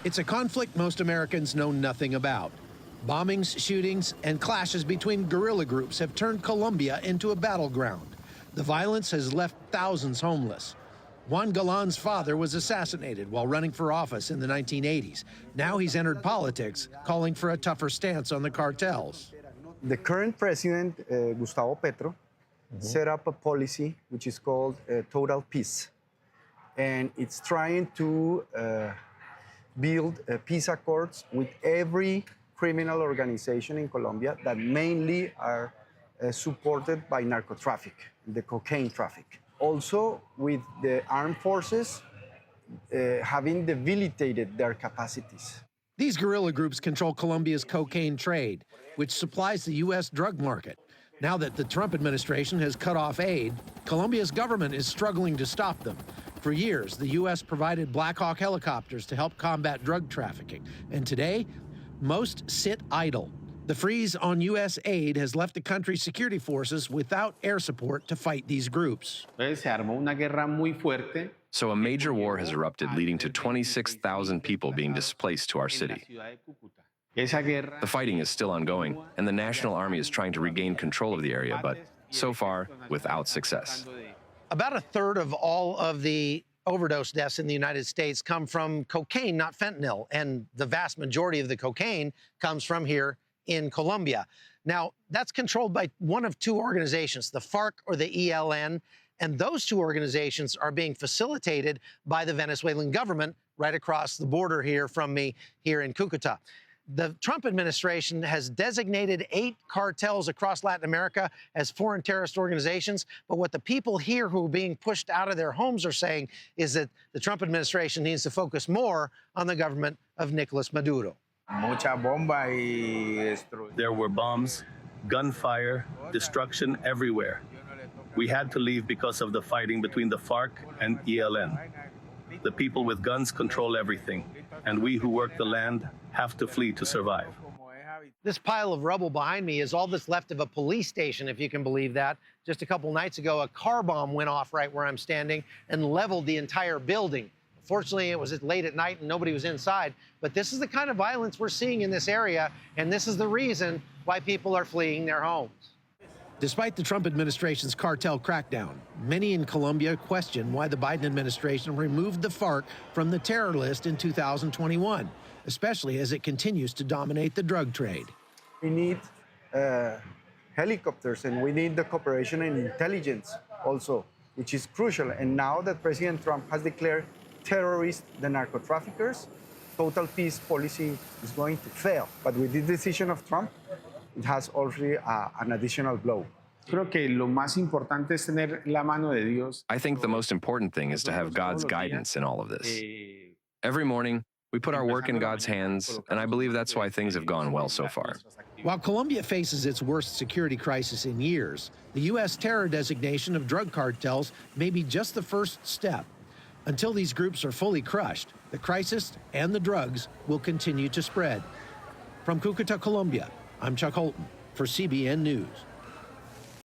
It's a conflict most Americans know nothing about. Bombings, shootings, and clashes between guerrilla groups have turned Colombia into a battleground. The violence has left thousands homeless. Juan Galán's father was assassinated while running for office in the 1980s. Now he's entered politics, calling for a tougher stance on the cartels. The current president, Gustavo Petro, set up a policy which is called total peace. And it's trying to build peace accords with every criminal organization in Colombia that mainly are supported by narco traffic, the cocaine traffic. Also with the armed forces having debilitated their capacities. These guerrilla groups control Colombia's cocaine trade, which supplies the U.S. drug market. Now that the Trump administration has cut off aid, Colombia's government is struggling to stop them. For years, the U.S. provided Black Hawk helicopters to help combat drug trafficking. And today, most sit idle. The freeze on U.S. aid has left the country's security forces without air support to fight these groups. So a major war has erupted, leading to 26,000 people being displaced to our city. The fighting is still ongoing, and the National Army is trying to regain control of the area, but so far, without success. About a third of all of the overdose deaths in the United States come from cocaine, not fentanyl, and the vast majority of the cocaine comes from here in Colombia. Now, that's controlled by one of two organizations, the FARC or the ELN, and those two organizations are being facilitated by the Venezuelan government right across the border here from me here in CÚCUTA. The Trump administration has designated 8 cartels across Latin America as foreign terrorist organizations. But what the people here who are being pushed out of their homes are saying is that the Trump administration needs to focus more on the government of Nicolas Maduro. There were bombs, gunfire, destruction everywhere. We had to leave because of the fighting between the FARC and ELN. The people with guns control everything, and we who work the land have to flee to survive. This pile of rubble behind me is all that's left of a police station, if you can believe that. Just a couple nights ago, a car bomb went off right where I'm standing and leveled the entire building. Fortunately, it was late at night and nobody was inside. But this is the kind of violence we're seeing in this area, and this is the reason why people are fleeing their homes. Despite the Trump administration's cartel crackdown, many in Colombia question why the Biden administration removed the FARC from the terror list in 2021, especially as it continues to dominate the drug trade. We need helicopters, and we need the cooperation and intelligence also, which is crucial. And now that President Trump has declared terrorists the narco traffickers, total peace policy is going to fail. But with the decision of Trump, it has already an additional blow. I think the most important thing is to have God's guidance in all of this. Every morning, we put our work in God's hands, and I believe that's why things have gone well so far. While Colombia faces its worst security crisis in years, the U.S. terror designation of drug cartels may be just the first step. Until these groups are fully crushed, the crisis and the drugs will continue to spread. From Cúcuta, Colombia, I'm Chuck Holton for CBN News.